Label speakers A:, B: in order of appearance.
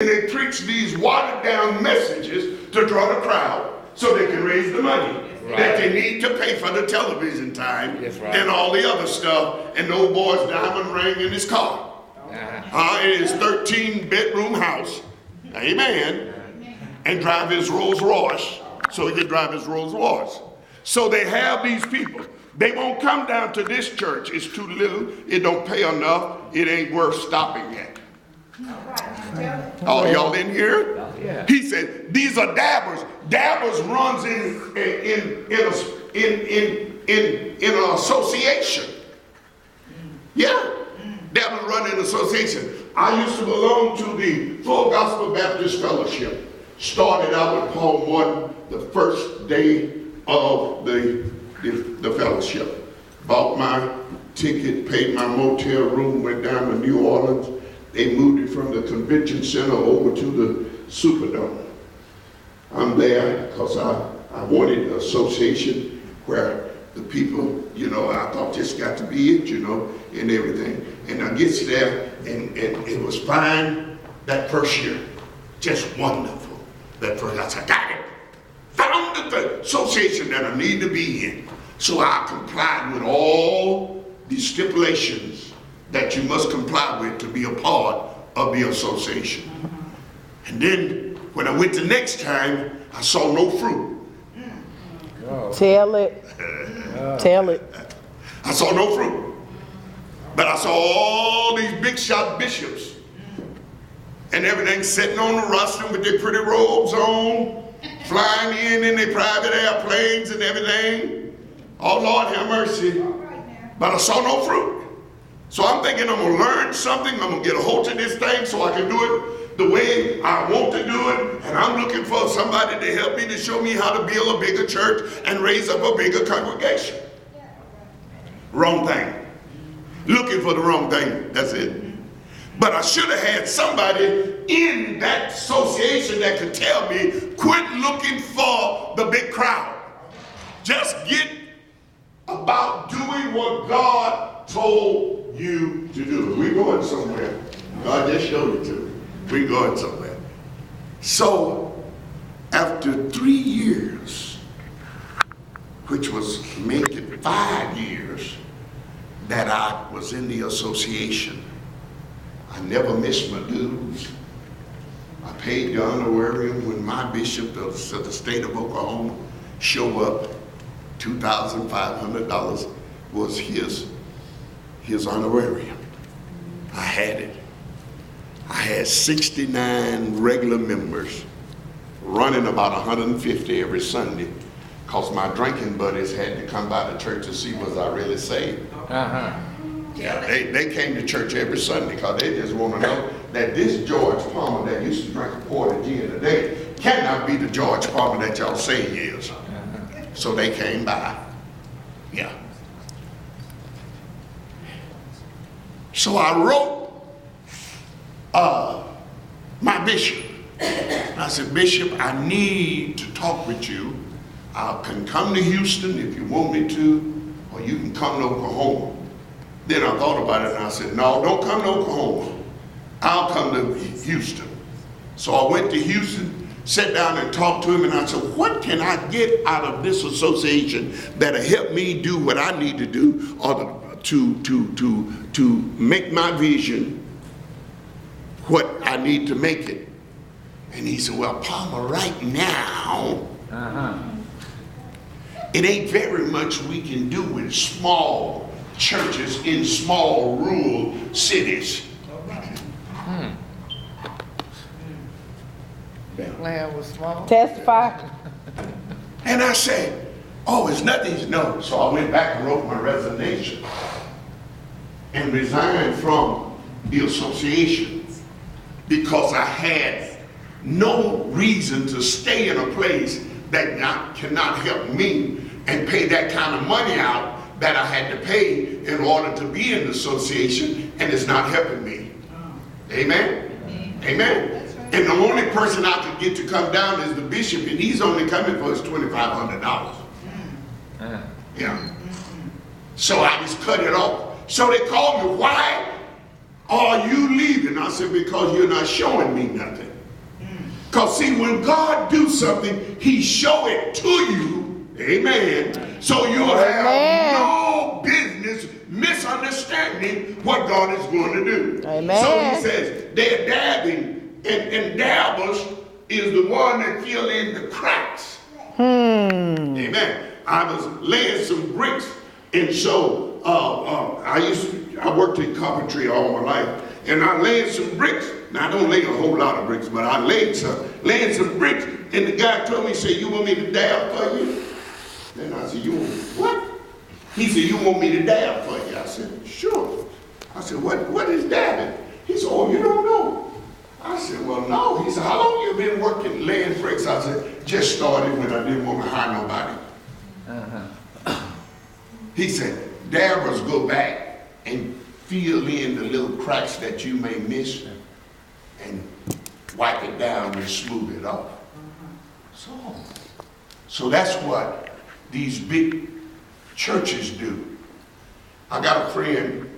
A: And they preach these watered down messages to draw the crowd so they can raise the money that they need to pay for the television time and all the other stuff. And the old boy's diamond ring in his car. In his 13-bedroom house. Amen. And drive his Rolls Royce so he can drive his Rolls Royce. So they have these people. They won't come down to this church. It's too little. It don't pay enough. It ain't worth stopping at. Oh, y'all didn't hear it? He said these are dabbers. Dabbers runs in an association. Yeah, dabbers run in an association. I used to belong to the Full Gospel Baptist Fellowship. Started out with Palm 1 the first day of the fellowship. Bought my ticket, paid my motel room, went down to New Orleans. They moved it from the convention center over to the Superdome. I'm there because I wanted an association where the people, I thought this got to be it, and everything. And I gets there, and it was fine that first year. Just wonderful. That first, I said, got it. Found the association that I need to be in. So I complied with all the stipulations that you must comply with to be a part of the association. And then when I went the next time, I saw no fruit.
B: Tell it. Tell it.
A: I saw no fruit. But I saw all these big shot bishops and everything sitting on the rostrum with their pretty robes on, flying in their private airplanes and everything. Oh, Lord, have mercy. But I saw no fruit. So I'm thinking I'm going to learn something. I'm going to get a hold of this thing so I can do it the way I want to do it. And I'm looking for somebody to help me to show me how to build a bigger church and raise up a bigger congregation. Wrong thing. Looking for the wrong thing. That's it. But I should have had somebody in that association that could tell me, quit looking for the big crowd. Just get about doing what God told you to do. We're going somewhere. God just showed it to me. We're going somewhere. So, after 3 years, which was making 5 years that I was in the association, I never missed my dues. I paid the honorarium when my bishop of the state of Oklahoma showed up. $2,500 was his honorarium. I had it. I had 69 regular members running about 150 every Sunday because my drinking buddies had to come by the church to see was I really saved. Yeah, they came to church every Sunday because they just want to know that this George Palmer that used to drink a quart of gin a day cannot be the George Palmer that y'all say he is. So they came by. Yeah. So I wrote my bishop. I said, Bishop, I need to talk with you. I can come to Houston if you want me to, or you can come to Oklahoma. Then I thought about it and I said, no, don't come to Oklahoma. I'll come to Houston. So I went to Houston, sat down and talked to him, and I said, what can I get out of this association that'll help me do what I need to do, or to make my vision what I need to make it? And he said, well, Palmer, right now, it ain't very much we can do with small churches in small rural cities.
C: Land was small.
B: Testify.
A: And I said, oh, it's nothing. No. So I went back and wrote my resignation and resigned from the association because I had no reason to stay in a place that cannot help me and pay that kind of money out that I had to pay in order to be in the association, and it's not helping me. Amen? Amen. And the only person I could get to come down is the bishop, and he's only coming for his $2,500. Yeah. So I just cut it off. So they called me, why are you leaving? I said, because you're not showing me nothing. Because see, when God do something, he show it to you. Amen. So you'll have no business misunderstanding what God is going to do.
B: Amen.
A: So he says they're dabbing, and dabbers is the one that fill in the cracks. Amen. I was laying some bricks, and so I worked in carpentry all my life, and I laid some bricks. Now I don't lay a whole lot of bricks, but I laying some bricks, and the guy told me, he said, "You want me to dab for you?" Then I said, "You want what?" He said, "You want me to dab for you?" I said, "Sure." I said, What is dabbing?" He said, "Oh, you don't know." I said, "Well, no." He said, "How long you been working laying bricks?" I said, "Just started when I didn't want to hire nobody." He said, "Dabbers go back and fill in the little cracks that you may miss and wipe it down and smooth it off." So that's what these big churches do. I got a friend